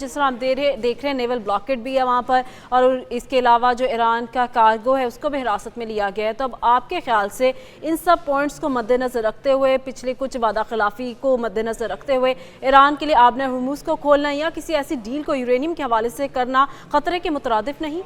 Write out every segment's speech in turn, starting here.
जिस तरह हम देख रहे हैं नेवल ब्लॉकेट भी है वहाँ पर, और इसके अलावा जो ईरान का कार्गो है उसको भी हिरासत में लिया गया है। तो अब आपके ख्याल से इन सब पॉइंट्स को मद्देनज़र रखते हुए, पिछले कुछ वादा खिलाफी को मद्देनज़र रखते हुए, ईरान के लिए आबने हुर्मुज़ को खोलना या किसी ऐसी डील को यूरेनियम के हवाले से करना खतरे के मुतरादिफ नहीं?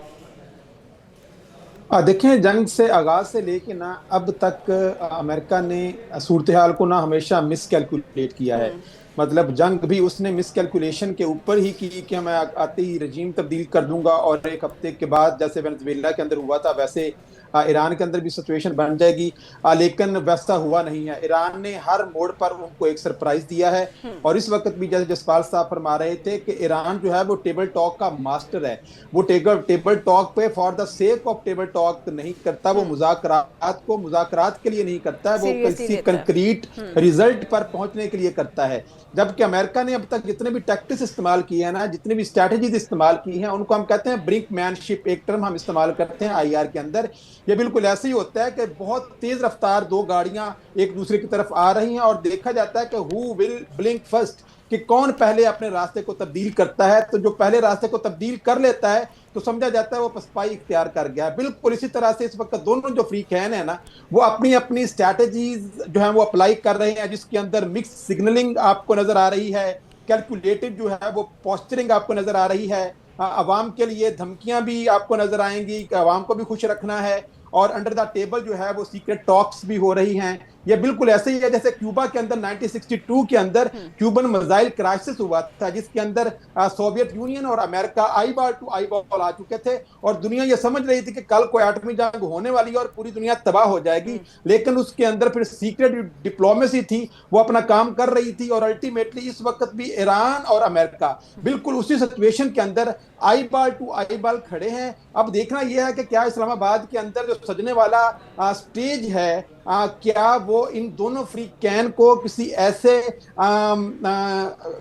देखें, जंग से आगाज से लेके ना अब तक अमेरिका ने सूरत हाल को ना हमेशा मिस कैलकुलेट किया है। मतलब जंग भी उसने मिस कैलकुलेशन के ऊपर ही की कि मैं आते ही रजीम तब्दील कर दूंगा और एक हफ्ते के बाद जैसे वेनेजुएला के अंदर हुआ था वैसे ईरान के अंदर भी सिचुएशन बन जाएगी। लेकिन वैसा हुआ नहीं है। ईरान ने हर मोड़ पर उनको एक सरप्राइज दिया है। और इस वक्त भी जैसे जसपाल साहब फरमा रहे थे कि ईरान जो है वो टेबल टॉक का मास्टर है। वो टेबल टॉक पे for the sake of table talk नहीं करता, वो मुज़ाकरात को मुज़ाकरात के लिए नहीं करता है, वो सीरियसली किसी लेता है। कंक्रीट रिजल्ट पर पहुंचने के लिए करता है। जबकि अमेरिका ने अब तक जितने भी टैक्टिक्स इस्तेमाल किए हैं ना, जितनी भी स्ट्रैटेजीज इस्तेमाल की हैं, उनको हम कहते हैं ब्रिंकमैनशिप। एक टर्म हम इस्तेमाल करते हैं आईआर के अंदर। ये बिल्कुल ऐसे ही होता है कि बहुत तेज रफ्तार दो गाड़ियां एक दूसरे की तरफ आ रही हैं और देखा जाता है कि हु विल ब्लिंक फर्स्ट, कि कौन पहले अपने रास्ते को तब्दील करता है। तो जो पहले रास्ते को तब्दील कर लेता है तो समझा जाता है वो पसपाई इख्तियार कर गया है। बिल्कुल इसी तरह से इस वक्त दोनों जो फ्री कैन है ना, वो अपनी अपनी स्ट्रैटेजीज जो है वो अप्लाई कर रहे हैं, जिसके अंदर मिक्स सिग्नलिंग आपको नजर आ रही है, कैलकुलेटेड जो है वो पोस्चरिंग आपको नजर आ रही है। अवाम के लिए धमकियां भी आपको नजर आएंगी कि अवाम को भी खुश रखना है, और अंडर द टेबल जो है वो सीक्रेट टॉक्स भी हो रही हैं। ये बिल्कुल ऐसे ही है जैसे क्यूबा के अंदर 1962 के अंदर क्यूबन मिसाइल क्राइसिस हुआ था, जिसके अंदर सोवियत यूनियन और America eyeball to eyeball आ चुके थे और दुनिया ये समझ रही थी कि कल कोई एटमी जंग होने वाली है और पूरी दुनिया तबाह हो जाएगी। लेकिन उसके अंदर फिर सीक्रेट डिप्लोमेसी थी, वो अपना काम कर रही थी। और अल्टीमेटली इस वक्त भी ईरान और अमेरिका बिल्कुल उसी सिचुएशन के अंदर eyeball to eyeball खड़े हैं। अब देखना यह है कि क्या इस्लामाबाद के अंदर जो सजने वाला स्टेज है, क्या वो इन दोनों फ्री कैन को किसी ऐसे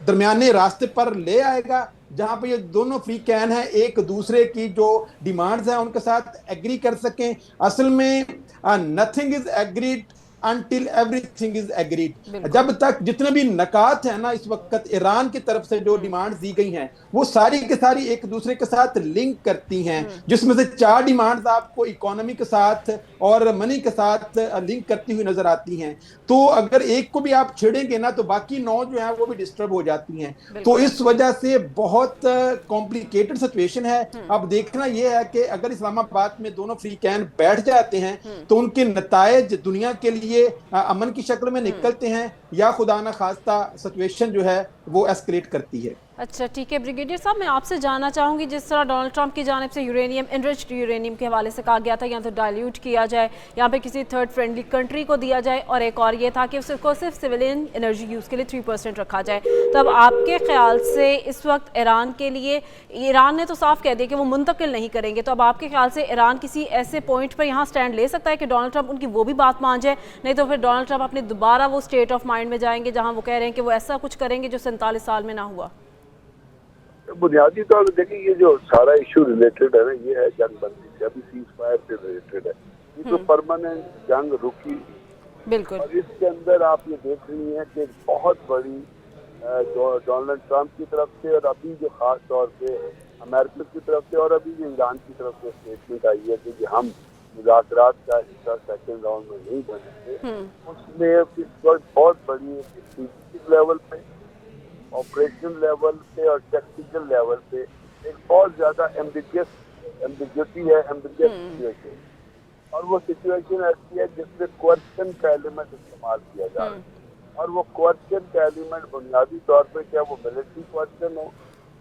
दरमियाने रास्ते पर ले आएगा जहां पे ये दोनों फ्री कैन है एक दूसरे की जो डिमांड्स हैं उनके साथ एग्री कर सकें। असल में nothing is agreed until everything is agreed. जब तक जितने भी नकात है ना इस वक्त ईरान की तरफ से जो डिमांड्स दी गई हैं वो सारी की सारी एक दूसरे के साथ लिंक करती हैं, जिसमें से 4 डिमांड्स आपको इकोनॉमी के साथ और मनी के साथ लिंक करती हुई नजर आती हैं। तो अगर एक को भी आप छेड़ेंगे ना तो बाकी 9 जो है वो भी डिस्टर्ब हो जाती हैं। तो इस वजह से बहुत कॉम्प्लिकेटेड सिचुएशन है। अब देखना यह है कि अगर इस्लामाबाद में दोनों फ्री कैन बैठ जाते हैं तो उनके नतायज दुनिया के लिए अमन की शक्ल में निकलते हैं या खुदा न खास्ता सिचुएशन जो है वो एस्केलेट करती है। अच्छा ठीक है ब्रिगेडियर साहब, मैं आपसे जानना चाहूँगी, जिस तरह डोनाल्ड ट्रंप की जानिब से यूरेनियम, इनरिच्ड यूरेनियम के हवाले से कहा गया था या तो डाइल्यूट किया जाए या पे किसी थर्ड फ्रेंडली कंट्री को दिया जाए, और एक और ये था कि उसको सिर्फ सिविलियन एनर्जी यूज़ के लिए 3% रखा जाए। तो अब आपके ख्याल से इस वक्त ईरान के लिए, ईरान ने तो साफ कह दिया कि वो मुंतकिल नहीं करेंगे, तो अब आपके ख्याल से ईरान किसी ऐसे पॉइंट पर यहाँ स्टैंड ले सकता है कि डोनाल्ड ट्रंप उनकी वो भी बात मान जाए, नहीं तो फिर डोनाल्ड ट्रंप अपने दोबारा वो स्टेट ऑफ माइंड में जाएंगे जहाँ वो कह रहे हैं कि वो ऐसा कुछ करेंगे जो 47 साल में ना हुआ? बुनियादी तौर पर देखिए, ये जो सारा इशू रिलेटेड है ना, ये है जंग बंदी से, अभी सीज फायर से रिलेटेड है। ये तो परमानेंट जंग रुकी बिल्कुल, और इसके अंदर आप ये देख रही हैं कि बहुत बड़ी डोनाल्ड ट्रंप की तरफ से और अभी जो खास तौर पे अमेरिका की तरफ से और अभी जो ईरान की तरफ से स्टेटमेंट आई है कि हम मुज़ाकरात का हिस्सा सेकेंड राउंड में नहीं बनेंगे, उसमें इस वक्त बहुत बड़ी स्ट्रेटेजिक लेवल पे, ऑपरेशनल लेवल पे और टेक्निकल लेवल पे एक बहुत ज्यादा एम्बिग्यूटी है, एम्बिगियस सिचुएशन। और वो सिचुएशन ऐसी है जिसमें क्वेश्चन का एलिमेंट इस्तेमाल किया जा रहा है, और वो क्वेश्चन का एलिमेंट बुनियादी तौर पे क्या वो मिलिट्री क्वेश्चन हो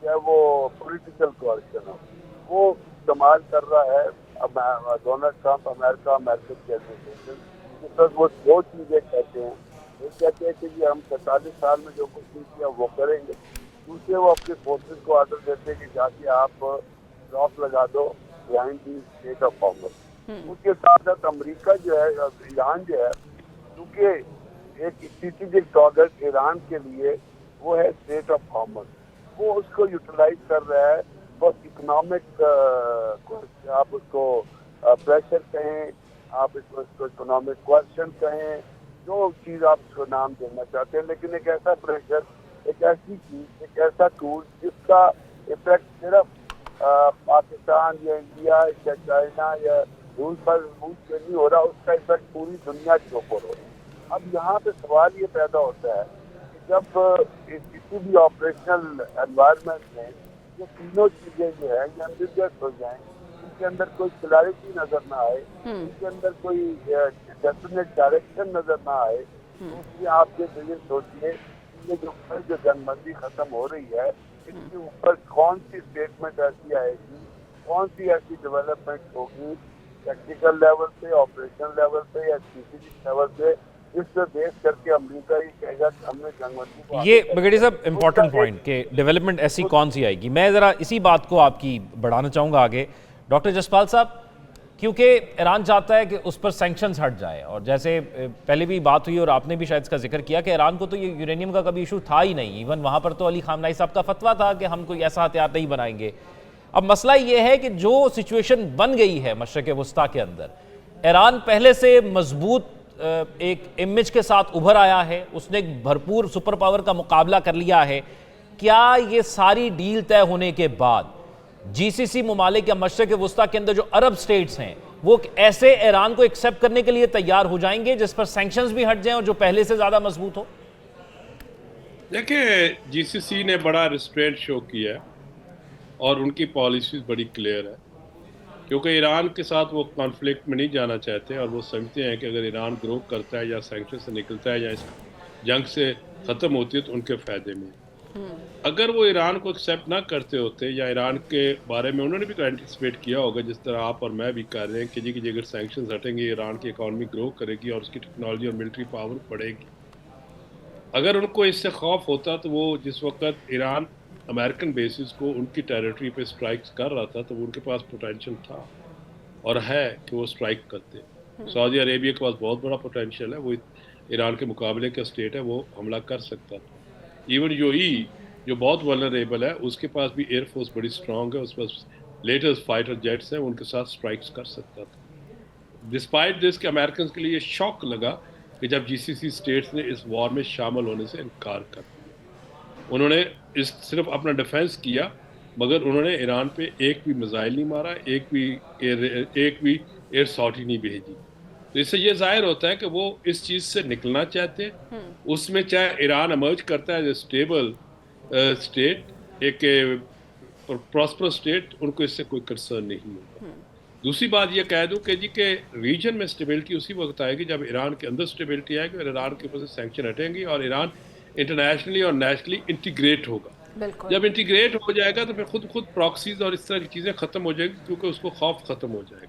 या वो पॉलिटिकल क्वेश्चन हो, वो इस्तेमाल कर रहा है डोनाल्ड ट्रंप, अमेरिकन की एडमिनिस्ट्रेशन। जिस वक्त वो 2 चीजें कहते हैं, एक कहते हैं कि हम 47 साल में जो कुछ नहीं किया वो करेंगे, दूसरे वो अपने फोर्सेस को ऑर्डर देते हैं कि जाके आप ड्रॉप लगा दो बिहाइंड दी स्टेट ऑफ हॉर्मस। उसके साथ साथ अमेरिका जो है, ईरान जो है, क्योंकि एक स्ट्रेटेजिक टारगेट ईरान के लिए वो है स्टेट ऑफ हॉर्मस, वो उसको यूटिलाइज कर रहा है बस इकोनॉमिक, आप उसको प्रेशर कहें, आप इसको इकोनॉमिक क्वेश्चन कहें, जो चीज़ आप उसको नाम देना चाहते हैं, लेकिन एक ऐसा प्रेशर एक ऐसी चीज, एक ऐसा टूल जिसका इफेक्ट सिर्फ पाकिस्तान या इंडिया या चाइना या रूस पर नहीं हो रहा, उसका इफेक्ट पूरी दुनिया के ऊपर हो रहा है। अब यहाँ पे सवाल ये पैदा होता है कि जब किसी भी ऑपरेशनल एनवायरनमेंट में ये तीनों चीजें जो है ये एम्बिगुअस हो जाएं, इनके अंदर कोई क्लैरिटी नजर ना आए, इनके अंदर कोई डेफिनेट डायरेक्शन नजर ना आए, तो उसमें आप ये सोचिए ये जो जंगबंदी खत्म हो रही है, इसके ऊपर कौन सी स्टेटमेंट ऐसी आएगी, कौन सी ऐसी डेवलपमेंट होगी टेक्निकल लेवल पे, ऑपरेशन लेवल पे या स्ट्रेटेजिक लेवल पे, जिससे बेस करके अमेरिका ये कहेगा कि हमने जंगबंदी को ये ब्रिगेडियर साहब इम्पोर्टेंट पॉइंट कि डेवलपमेंट ऐसी कौन सी आएगी। मैं ज़रा इसी बात को आपकी बढ़ाना चाहूँगा आगे। डॉक्टर जसपाल साहब, क्योंकि ईरान चाहता है कि उस पर सैंक्शंस हट जाए, और जैसे पहले भी बात हुई और आपने भी शायद इसका जिक्र किया कि ईरान को तो ये यूरेनियम का कभी इशू था ही नहीं, इवन वहाँ पर तो अली खामनाई साहब का फतवा था कि हम कोई ऐसा हथियार नहीं बनाएंगे। अब मसला ये है कि जो सिचुएशन बन गई है मशरक़ वस्ता के अंदर, ईरान पहले से मजबूत एक इमेज के साथ उभर आया है, उसने एक भरपूर सुपर पावर का मुकाबला कर लिया है। क्या ये सारी डील तय होने के बाद जीसीसी ममालिक या मशरक़ वस्ता के अंदर जो अरब स्टेट्स हैं वो ऐसे ईरान को एक्सेप्ट करने के लिए तैयार हो जाएंगे जिस पर सैंक्शंस भी हट जाएं और जो पहले से ज़्यादा मजबूत हो? देखिए, जीसीसी ने बड़ा रिस्ट्रेंट शो किया है और उनकी पॉलिसीज बड़ी क्लियर है, क्योंकि ईरान के साथ वो कॉन्फ्लिक्ट में नहीं जाना चाहते और वो समझते हैं कि अगर ईरान ग्रो करता है या सैंक्शन से निकलता है या इस जंग से ख़त्म होती है तो उनके फ़ायदे में। अगर वो ईरान को एक्सेप्ट ना करते होते या ईरान के बारे में उन्होंने भी तो एंटिसिपेट किया होगा, जिस तरह आप और मैं भी कर रहे हैं कि जी अगर सैंक्शंस हटेंगे ईरान की इकॉनमी ग्रो करेगी और उसकी टेक्नोलॉजी और मिलिट्री पावर बढ़ेगी। अगर उनको इससे खौफ होता तो वो जिस वक्त ईरान अमेरिकन बेसिस को उनकी टेरिटरी पे स्ट्राइक्स कर रहा था तो वो उनके पास पोटेंशियल था और है कि वो स्ट्राइक करते। सऊदी अरेबिया के पास बहुत बड़ा पोटेंशियल है, वो ईरान के मुकाबले का स्टेट है, वो हमला कर सकता था। इवन यूएई जो बहुत वल्नरेबल है उसके पास भी एयरफोर्स बड़ी स्ट्रांग है, उसके पास लेटेस्ट फाइटर जेट्स हैं, उनके साथ स्ट्राइक्स कर सकता था। डिस्पाइट दिस के अमेरिकन के लिए शॉक लगा कि जब जीसीसी स्टेट्स ने इस वॉर में शामिल होने से इनकार कर दिया। उन्होंने इस सिर्फ अपना डिफेंस किया, मगर उन्होंने ईरान पे एक भी मिसाइल नहीं मारा, एक भी एयर सॉटी नहीं भेजी। तो इससे ये जाहिर होता है कि वो इस चीज़ से निकलना चाहते हैं। उसमें चाहे ईरान इमर्ज करता है स्टेबल स्टेट, एक प्रॉस्परस स्टेट, उनको इससे कोई कंसर्न नहीं होगा। दूसरी बात ये कह दूं कि जी के रीजन में स्टेबिलिटी उसी वक्त आएगी जब ईरान के अंदर स्टेबिलिटी आएगी और ईरान के ऊपर से सैंक्शन हटेंगी और ईरान इंटरनेशनली और नेशनली इंटीग्रेट होगा। जब इंटीग्रेट हो जाएगा तो फिर खुद प्रॉक्सीज और इस तरह की चीज़ें ख़त्म हो जाएगी, क्योंकि उसको खौफ ख़त्म हो जाएगा।